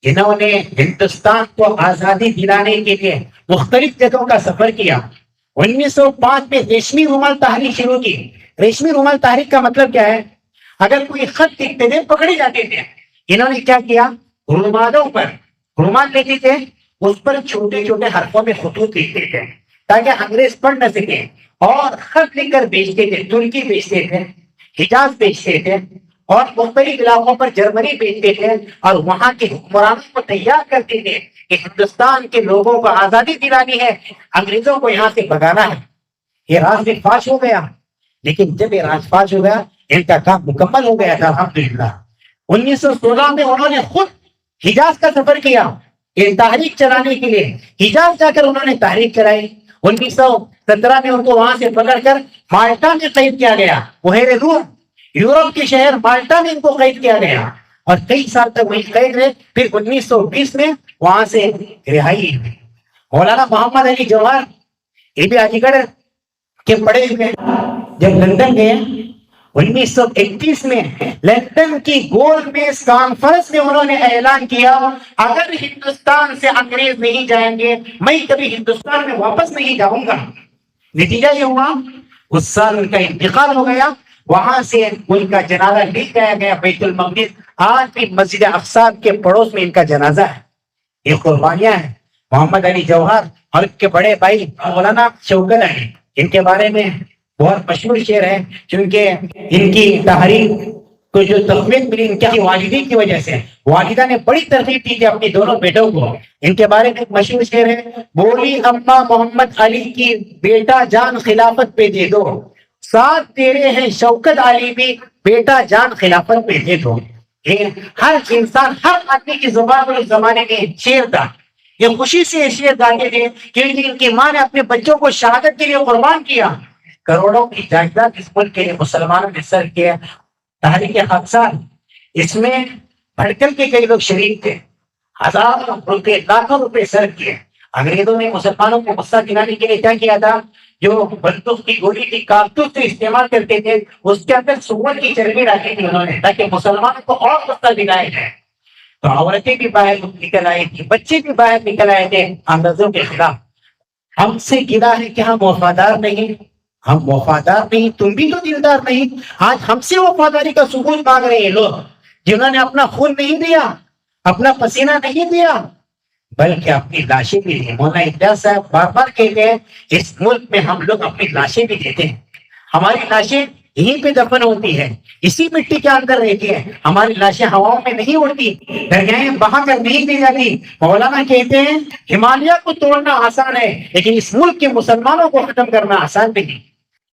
انہوں نے ہندوستان کو آزادی دلانے کے لیے مختلف جگہوں کا سفر کیا. 1905 میں ریشمی رومال تحریک شروع کی. ریشمی رومال تحریک کا مطلب کیا ہے؟ اگر کوئی خط لکھتے تھے پکڑے جاتے تھے. انہوں نے کیا کیا؟ رومالوں پر، رومال لیتے تھے، اس پر چھوٹے چھوٹے حرفوں میں خطوط لکھتے تھے تاکہ انگریز پڑھ نہ سکے، اور خط لکھ کر بیچتے تھے. ترکی بیچتے تھے، حجاز بیچتے تھے، اور مختلف علاقوں پر جرمنی بیچتے تھے، اور وہاں کے حکمرانوں کو تیار کرتے تھے کہ ہندوستان کے لوگوں کو آزادی دلانی ہے، انگریزوں کو یہاں سے بھگانا ہے. یہ راز بھی فاش ہو گیا، لیکن جب یہ راز فاش ہو گیا ان کا کام مکمل ہو گیا تھا الحمدللہ. 1916 میں انہوں نے خود حجاز کا سفر کیا یہ تحریک چلانے کے لیے. حجاز جا کر انہوں نے تحریک چلائی. 1917 میں ان کو وہاں سے پکڑ کر مالٹا میں قید کیا گیا. بحیرہ روم یورپ کے شہر مالٹا میں ان کو قید کیا گیا اور کئی سال تک وہی قید رہے. پھر 1920 میں وہاں سے رہائی. مولانا محمد علی جوہر یہ بھی علی گڑھ کے پڑھے ہوئے جب لندن گئے 1931 میں لندن کی گول میز کانفرنس میں انہوں نے اعلان کیا اگر ہندوستان سے انگریز نہیں جائیں گے میں کبھی ہندوستان میں واپس نہیں جاؤں گا. نتیجہ یہ ہوا اس سال ان کا انتقال ہو گیا. وہاں سے ان کا جنازہ لے جایا گیا بیت المقدس. آج بھی مسجد اقصی کے پڑوس میں ان کا جنازہ ہے. یہ قربانیاں ہیں محمد علی جوہر اور ان کے بڑے بھائی مولانا شوکت علی. ان کے بارے میں بہت مشہور شعر ہے کیونکہ ان کی تحریک کو جو تقویت ملی ان کی والدی کی وجہ سے. والدہ نے بڑی ترغیب دی تھی اپنی دونوں بیٹوں کو. ان کے بارے میں ایک مشہور شعر ہے بولی اماں محمد علی کی بیٹا جان خلافت پہ دے دو ساتھ تیرے ہیں شوکت علی بھی بیٹا جان خلافت پہ دے دو. ہر انسان ہر آدمی کی زبان میں اس زمانے میں شعر تھا. یہ خوشی سے یہ شعر گاتے تھے کیونکہ ان کی ماں نے اپنے بچوں کو شہادت کے لیے قربان کیا. کروڑوں کی جائیداد اس ملک کے لیے مسلمانوں نے سر کیا. تحریک خاکسار اس میں بھڑکل کے کئی لوگ شریک تھے. ہزاروں روپے لاکھوں روپے سر کیے. انگریزوں نے مسلمانوں کو غصہ دلانے کے لیے کیا کیا تھا جو بندوق کی گولی کی کارتوس سے استعمال کرتے تھے اس کے اندر سور کی چربی ڈالی تھی انہوں نے تاکہ مسلمانوں کو اور غصہ دلایا جائے. تو عورتیں بھی باہر نکل آئی تھی بچے بھی باہر نکل آئے تھے انگریزوں کے خلاف. ہم سے گلا ہے کہ ہم وفادار نہیں. ہم وفادار نہیں تم بھی تو دلدار نہیں. آج ہم سے وفاداری کا ثبوت مانگ رہے ہیں لوگ جنہوں نے اپنا خون نہیں دیا اپنا پسینہ نہیں دیا بلکہ اپنی لاشیں بھی دی. مولانا الیاس صاحب بار بار کہتے ہیں اس ملک میں ہم لوگ اپنی لاشیں بھی دیتے ہیں. ہماری لاشیں یہیں پہ دفن ہوتی ہے اسی مٹی کے اندر رہتی ہے. ہماری لاشیں ہواؤں میں نہیں اڑتی دریائیں بہا کر نہیں دی جاتی. مولانا کہتے ہیں ہمالیہ کو توڑنا آسان ہے لیکن اس ملک کے مسلمانوں کو ختم کرنا آسان نہیں.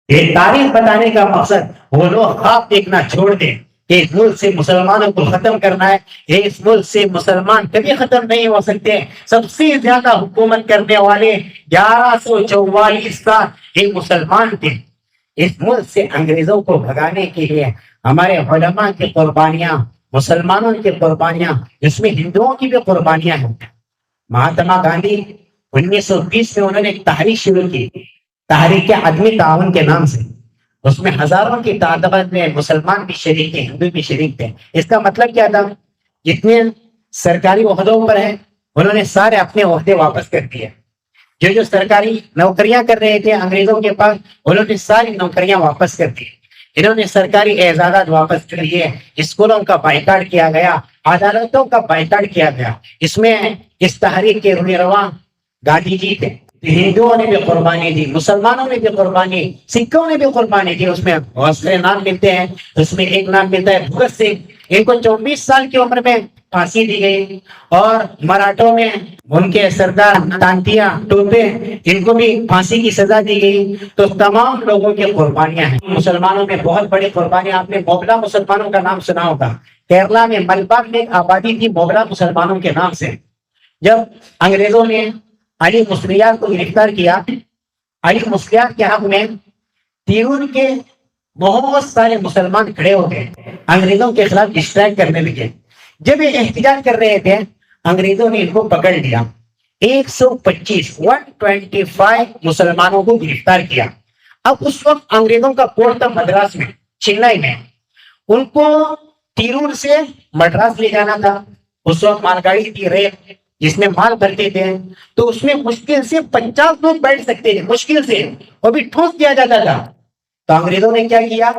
یہ تاریخ بتانے کا مقصد وہ لوگ خواب دیکھنا چھوڑ دیں کہ اس ملک سے مسلمانوں کو ختم کرنا ہے. اس ملک سے مسلمان کبھی ختم نہیں ہو سکتے. سب سے زیادہ حکومت کرنے والے 1144 سال یہ مسلمان تھے. اس ملک سے انگریزوں کو بھگانے کے لیے ہمارے علماء کی قربانیاں مسلمانوں کی قربانیاں جس میں ہندوؤں کی بھی قربانیاں ہیں. مہاتما گاندھی 1920 میں انہوں نے ایک تحریک شروع کی تحریک عدمی تعاون کے نام سے. اس میں ہزاروں کی تعداد میں مسلمان بھی شریک تھے ہندو بھی شریک تھے. اس کا مطلب کیا تھا جتنے سرکاری عہدوں پر ہیں انہوں نے سارے اپنے عہدے واپس کر دیے. جو سرکاری نوکریاں کر رہے تھے انگریزوں کے پاس انہوں نے ساری نوکریاں واپس کر دی. انہوں نے سرکاری اعزازات واپس کر لیے. اسکولوں کا بائیکاٹ کیا گیا عدالتوں کا بائیکاٹ کیا گیا. اس میں اس تحریک کے رہنما گاندھی جی تھے. ہندوؤں نے بھی قربانی دی مسلمانوں نے بھی قربانی سکھوں نے بھی قربانی دی. اس میں بہت سارے نام ملتے ہیں. اس میں ایک نام ملتا ہے بھگت سنگھ. ان کو 24 سال کی عمر میں پھانسی دی گئی. اور مراٹھوں میں ان کے سردار تانتیا ٹوپے ان کو بھی پھانسی کی سزا دی گئی. تو تمام لوگوں کی قربانیاں ہیں. مسلمانوں میں بہت بڑی قربانیاں آپ نے موغلا مسلمانوں کا نام سنا ہوگا. کیرلا میں ملبار میں ایک آبادی تھی موغلا مسلمانوں کے نام سے. جب انگریزوں نے علی مسلیار کو گرفتار کیا علی مسلیار کے حق میں تیرور کے بہت سارے مسلمان کھڑے ہو گئے انگریزوں کے خلاف اسٹرائک کرنے لگے. جب یہ احتجاج کر رہے تھے انگریزوں نے ان کو پکڑ لیا. 125 مسلمانوں کو گرفتار کیا. اب اس وقت انگریزوں کا کورٹ تھا مدراس میں چنئی میں. ان کو تیرور سے مدراس لے جانا تھا. اس وقت مال گاڑی تھی ریل جس میں مال بھرتے تھے تو اس میں مشکل سے 50 لوگ بیٹھ سکتے تھے مشکل سے اور بھی ٹھوس دیا جاتا تھا. تو انگریزوں نے کیا کیا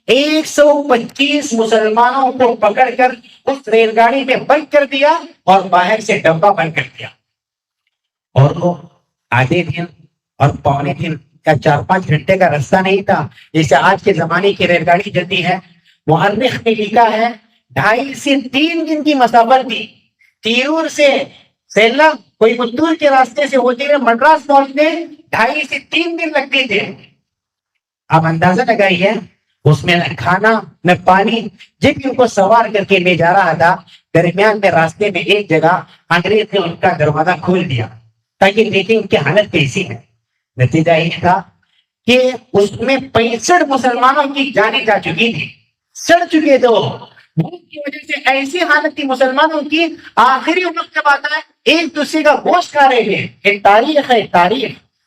125 مسلمانوں کو پکڑ کر اس ریل گاڑی میں بند کر دیا اور باہر سے ڈبہ بند کر دیا. اور وہ آدھے دن اور پونے دن کا 4-5 گھنٹے کا راستہ نہیں تھا جیسے آج کے زمانے کی ریل گاڑی چلتی ہے. مورخ نے لکھا ہے 2.5 سے 3 دن کی مسافت تھی. تیرور سے سیلا کوئی پتور کے راستے سے ہوتے ہوئے مدراس پہنچنے 2.5 سے 3 دن لگتے تھے. اب اندازہ لگائیے اس میں نہ کھانا نہ پانی. جب ان کو سوار کر کے لے جا رہا تھا، درمیان میں راستے میں ایک جگہ انگریز نے ان کا دروازہ کھول دیا تاکہ دیکھیں ان کی حالت کیسی ہے. نتیجہ یہ تھا کہ اس میں 65 مسلمانوں کی جانیں جا چکی تھی، سڑ چکے تھے. بھوک کی وجہ سے ایسی حالت تھی مسلمانوں کی، آخری وقت جب آتا ہے ایک دوسرے کا گوشت کھا رہے تھے. ایک تاریخ ہے،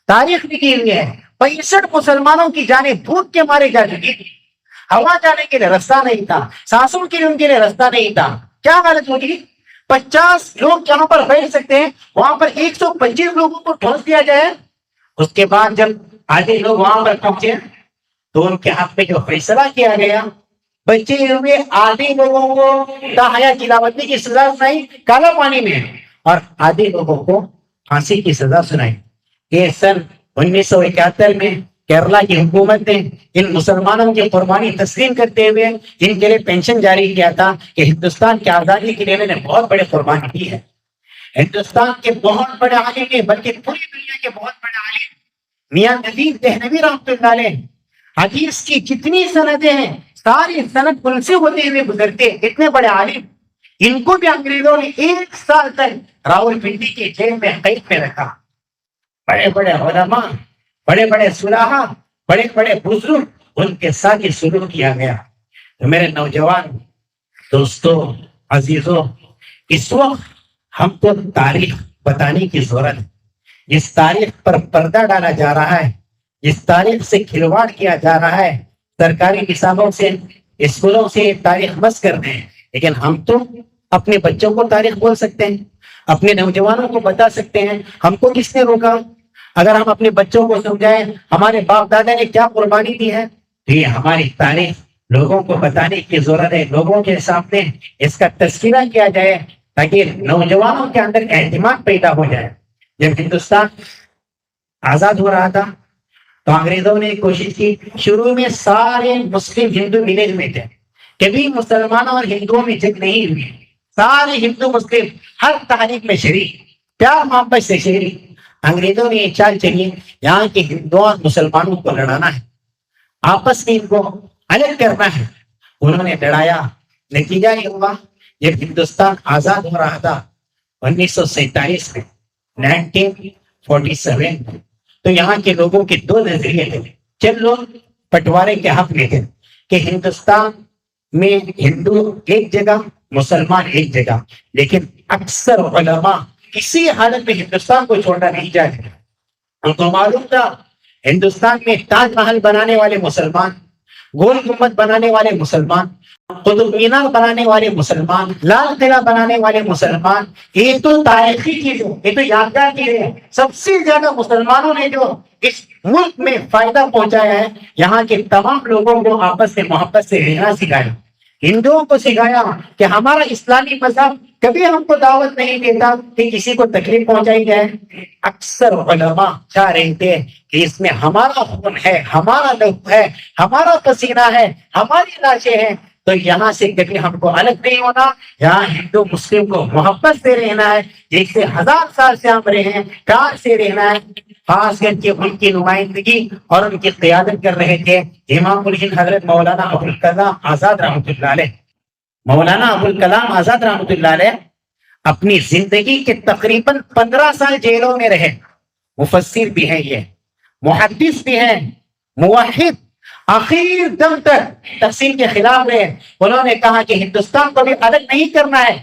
تاریخ لکھی ہوئی ہے. 65 مسلمانوں کی جانیں بھوک کے مارے جا چکی تھی. ہوا جانے کے لیے راستہ نہیں تھا، سانسوں کے لیے ان کے لیے راستہ نہیں تھا. کیا حالت ہوگی؟ 50 لوگ جہاں پر بیٹھ سکتے ہیں وہاں پر 125 لوگوں کو ٹھونس دیا جائے. اس کے بعد جب آدھے لوگ وہاں پر پہنچے تو ان کے حق میں جو فیصلہ کیا گیا، بچے ہوئے آدھے لوگوں کو حیات تلاوت کی سزا سنائی کالا پانی میں، اور آدھے لوگوں کو پھانسی کی سزا سنائی. یہ سن 1971 میں کیرلا کی حکومت نے ان مسلمانوں کی قربانی تسلیم کرتے ہوئے ان کے لیے پینشن جاری کیا تھا کہ ہندوستان کی آزادی کے لیے انہوں نے بہت بڑے قربانی کی ہے. ہندوستان کے بہت بڑے عالم نے، بلکہ پوری دنیا کے بہت بڑے عالم میاں نذیر دہلوی رحمۃ اللہ علیہ، حدیث کی جتنی سندیں ہیں ساری سند ان سے ہوتے ہوئے گزرتے. اتنے بڑے عالم، ان کو بھی انگریزوں نے 1 سال تک راول پنڈی کے جیل میں قید میں رکھا. بڑے بڑے علماء، بڑے بڑے صلحاء، بڑے بڑے بزرگ، ان کے ساتھ یہ سلوک کیا گیا. تو میرے نوجوان دوستوں، عزیزوں، اس وقت ہم کو تاریخ بتانے کی ضرورت ہے. جس تاریخ پر پردہ ڈالا جا رہا ہے، جس تاریخ سے کھلواڑ کیا جا رہا ہے، سرکاری نصابوں سے، اسکولوں سے تاریخ بس کر دیں. لیکن ہم تو اپنے بچوں کو تاریخ بول سکتے ہیں، اپنے نوجوانوں کو بتا سکتے ہیں. ہم کو کس نے روکا؟ اگر ہم اپنے بچوں کو سمجھائیں ہمارے باپ دادا نے کیا قربانی دی ہے، تو یہ ہماری تاریخ لوگوں کو بتانے کی ضرورت ہے. لوگوں کے سامنے اس کا تذکرہ کیا جائے تاکہ نوجوانوں کے اندر اعتماد پیدا ہو جائے. جب ہندوستان آزاد ہو رہا تھا تو انگریزوں نے کوشش کی، شروع میں سارے مسلم ہندو ملے ہوئے تھے، کبھی مسلمانوں اور ہندوؤں میں جنگ نہیں ہوئی. سارے ہندو مسلم ہر تحریک میں شریک، پیار محبت سے شریک. انگریزوں نے یہ چال چلی یہاں کے ہندوؤں اور مسلمانوں کو لڑانا ہے، آپس میں ان کو الگ کرنا ہے. انہوں نے لڑایا. نتیجہ یہ ہوا جب ہندوستان آزاد ہو رہا تھا 1947 میں، 1947 میں، تو یہاں کے لوگوں کے 2 نظریے تھے. چند لوگ بٹوارے کے حق میں تھے کہ ہندوستان میں ہندو ایک جگہ، مسلمان ایک جگہ. لیکن اکثر علماء کسی حالت میں ہندوستان کو چھوڑنا نہیں چاہتے. ان کو معلوم تھا ہندوستان میں تاج محل بنانے والے مسلمان، گول گنبد بنانے والے مسلمان، قطب مینار بنانے والے مسلمان، لال قلعہ بنانے والے مسلمان، یہ تو تاریخی چیز ہے، یہ تو یادگار چیز ہے. سب سے زیادہ مسلمانوں نے جو اس ملک میں فائدہ پہنچایا ہے، یہاں کے تمام لوگوں کو آپس میں محبت سے رہنا سکھایا. ہندوؤں کو سکھایا کہ ہمارا اسلامی مذہب کبھی ہم کو دعوت نہیں دیتا کہ کسی کو تکلیف پہنچائی جائے. اکثر علماء چاہ رہے تھے کہ اس میں ہمارا خون ہے، ہمارا لہو ہے، ہمارا پسینہ ہے، ہماری لاشیں ہیں، تو یہاں سے کبھی ہم کو الگ نہیں ہونا. یہاں ہندو مسلم کو محبت سے رہنا ہے، جیسے 1000 سال سے ہم رہے ہیں، پیار سے رہنا ہے. خاص کر کے ان کی نمائندگی اور ان کی قیادت کر رہے تھے امام الہند حضرت مولانا ابوالکلام آزاد رحمۃ اللہ علیہ. مولانا ابوالکلام آزاد رحمۃ اللہ علیہ اپنی زندگی کے تقریباً 15 سال جیلوں میں رہے. مفسر بھی ہیں، یہ محدث بھی ہیں، موحد، آخر دم تک تقسیم کے خلاف رہے. انہوں نے کہا کہ ہندوستان کو بھی الگ نہیں کرنا ہے.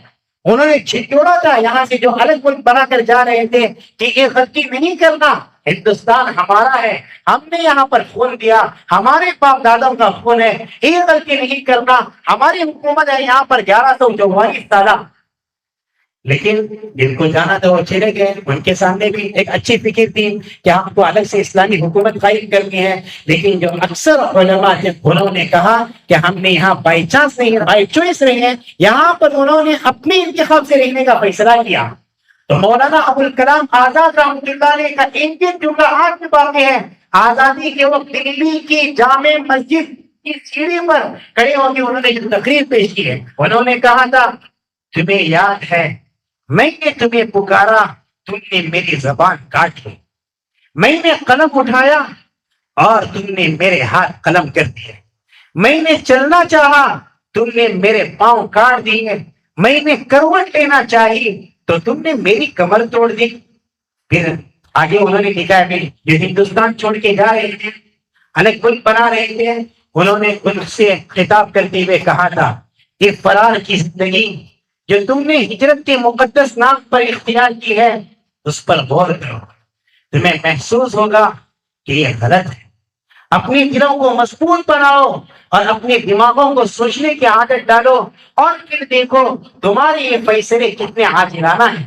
انہوں نے چھٹوڑا تھا یہاں سے جو الگ ملک بنا کر جا رہے تھے کہ یہ غلطی نہیں کرنا، ہندوستان ہمارا ہے، ہم نے یہاں پر خون دیا، ہمارے باپ دادوں کا خون ہے، یہ غلطی نہیں کرنا. ہماری حکومت ہے یہاں پر 1144 سالہ. لیکن جن کو جانا تھا وہ چلے گئے. ان کے سامنے بھی ایک اچھی فکر تھی کہ ہم کو الگ سے اسلامی حکومت قائم کرنی ہے. لیکن جو اکثر علماء تھے انہوں نے کہا کہ ہم نے یہاں بائی چانس نہیں، بائی چوائس رہے ہیں. یہاں پر انہوں نے اپنے انتخاب سے رہنے کا فیصلہ کیا. تو مولانا ابوالکلام آزاد رحمۃ اللہ علیہ کا ایک جملہ آج بھی باقی ہے. آزادی کے وقت دلی کی جامع مسجد کی سیڑھی پر کھڑے ہو کے انہوں نے جو تقریر پیش کی ہے، انہوں نے کہا تھا تمہیں یاد ہے میں نے تمہیں پکارا، تم نے میری زبان کاٹ لی. میں نے قلم اٹھایا اور تم نے میرے ہاتھ قلم کر دیے. میں نے چلنا چاہا تم نے میرے پاؤں کاٹ دیے، میں نے کروٹ لینا چاہی تو تم نے میری کمر توڑ دی۔ پھر آگے انہوں نے لکھا ہے جو ہندوستان چھوڑ کے جا رہے تھے، الگ ملک بنا رہے تھے، انہوں نے ان سے خطاب کرتے ہوئے کہا تھا کہ فرار کی زندگی جو تم نے ہجرت کے مقدس نام پر اختیار کی ہے اس پر غور کرو، تمہیں محسوس ہوگا کہ یہ غلط ہے۔ اپنی دلوں کو مضبوط بناؤ اور اپنے دماغوں کو سوچنے کی عادت ڈالو، اور پھر دیکھو تمہارے یہ فیصلے کتنے عاجلانہ ہیں۔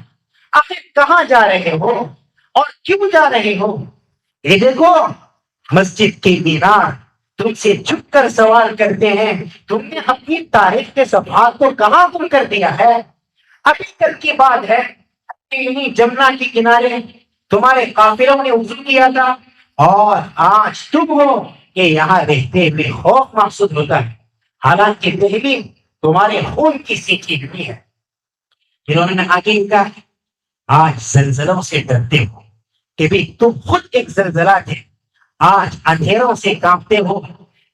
آخر کہاں جا رہے ہو اور کیوں جا رہے ہو؟ یہ دیکھو مسجد کے مینار تم سے چھپ کر سوال کرتے ہیں، تم نے اپنی تاریخ کے صفحات کو کہاں گم کر دیا ہے؟ ابھی تک کی بات ہے جمنا کے کنارے تمہارے قافلوں نے وضو کیا تھا، اور آج تم ہو کہ یہاں رہتے ہوئے خوف محسوس ہوتا ہے، حالانکہ دہلی تمہارے خون کی سینچی ہوئی ہے۔ انہوں نے آگے کہا آج زلزلوں سے ڈرتے ہو کہ بھی تم خود ایک زلزلہ تھے، آج اندھیروں سے کانپتے ہو،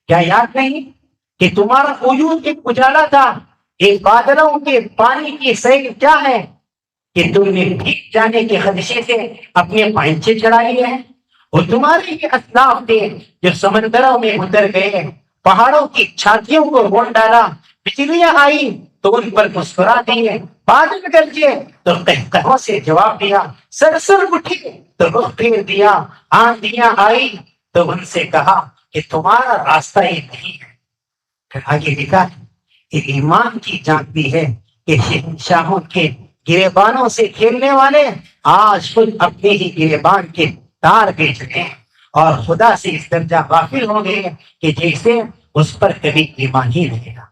کیا یاد نہیں کہ تمہارا وجود ایک اجالا تھا؟ ایک بادلوں کے پانی کی سیل کیا ہے کہ تم نے بھیگ جانے کے خدشے سے اپنے پائنچے چڑھا لیے ہیں؟ وہ تمہارے ہی اسلاف تھے جو سمندروں میں اتر گئے، پہاڑوں کی چھاتیوں کو رون ڈالا، بجلیاں آئی تو ان پر مسکرا دیے، بادل گرجے تو قہقہوں سے جواب دیا، سرسر اٹھی تو رخ پھیر دیا، آندیاں آئی تو ان سے کہا کہ تمہارا راستہ یہ نہیں ہے۔ پھر آگے لکھا کہ ایمان کی جانتی ہے کہ شہنشاہوں کے گریبانوں سے کھیلنے والے آج خود اپنے ہی گریبان کے تار بیچ گئے اور خدا سے اس درجہ غافل ہو گئے کہ جیسے اس پر کبھی ایمان ہی رہے گا۔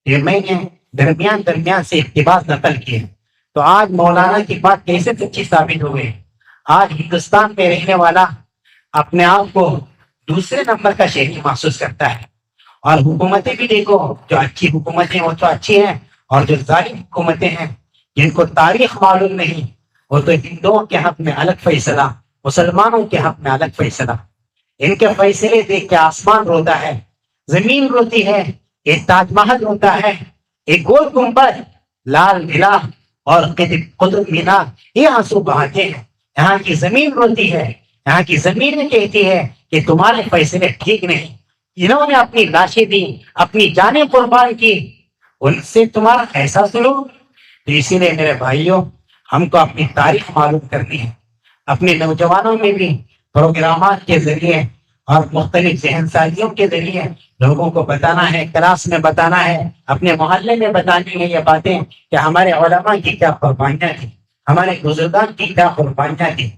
یہ میں نے درمیان سے اقتباس نقل کیے، تو آج مولانا کی بات کیسے سچی ثابت ہو گئی؟ آج ہندوستان میں رہنے والا اپنے آپ کو دوسرے نمبر کا شہری محسوس کرتا ہے، اور حکومتیں بھی دیکھو، جو اچھی حکومتیں وہ تو اچھی ہیں، اور جو ظالم حکومتیں ہیں جن کو تاریخ معلوم نہیں، وہ تو ہندوؤں کے حق میں الگ فیصلہ، مسلمانوں کے حق میں الگ فیصلہ۔ ان کے فیصلے دیکھ کے آسمان روتا ہے، زمین روتی ہے، ایک تاج محل روتا ہے، ایک گول گنبد، لال قلعہ اور قطب مینار یہ آنسو بہاتے ہیں۔ یہاں کی زمین روتی ہے، یہاں کی زمین کہتی ہے کہ تمہارے فیصلے ٹھیک نہیں، انہوں نے اپنی لاشیں دی، اپنی جانیں قربان کی، ان سے تمہارا ایسا سلوک۔ تو اسی لیے میرے بھائیوں، ہم کو اپنی تاریخ معلوم کرنی ہے، اپنے نوجوانوں میں بھی پروگرامات کے ذریعے اور مختلف ذہن سازیوں کے ذریعے لوگوں کو بتانا ہے، کلاس میں بتانا ہے، اپنے محلے میں بتانی ہے یہ باتیں کہ ہمارے علماء کی کیا قربانیاں تھیں، ہمارے بزرگان کی کیا قربانیاں تھیں۔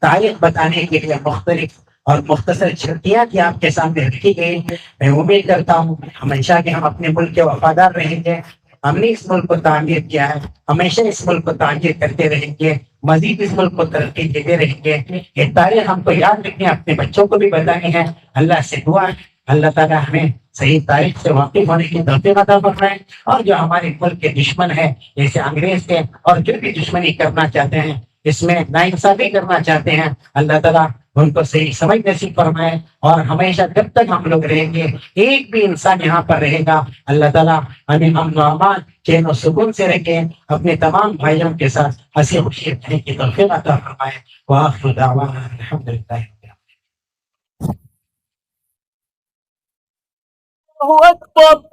تاریخ بتانے کے لیے مختلف اور مختصر چھٹیاں کی آپ کے سامنے رکھی گئی۔ میں امید کرتا ہوں ہمیشہ کہ ہم اپنے ملک کے وفادار رہیں گے، ہم نے اس ملک کو تعمیر کیا ہے، ہمیشہ اس ملک کو تعمیر کرتے رہیں گے، مزید اس ملک کو ترقی دیتے رہیں گے۔ یہ تاریخ ہم کو یاد رکھنی ہے، اپنے بچوں کو بھی بتانی ہے۔ اللہ سے دعا ہے اللہ تعالیٰ ہمیں صحیح تاریخ سے واقف ہونے کی توفیق عطا فرمائے، اور جو ہمارے ملک کے دشمن ہیں جیسے انگریز کے، اور جو بھی دشمنی کرنا چاہتے ہیں، اس میں ناانصافی کرنا چاہتے ہیں، اللہ تعالیٰ ان کو صحیح سمجھ نصیب فرمائے۔ اور ہمیشہ جب تک ہم لوگ رہیں گے، ایک بھی انسان یہاں پر رہے گا، اللہ تعالیٰ ہمیں امن و امان، چین و سکون سے رکھے، اپنے تمام بھائیوں کے ساتھ ہنسی خوشی رہنے کی توفیق عطا فرمائے۔ وآخر دعوانا الحمدللہ۔ الله أكبر.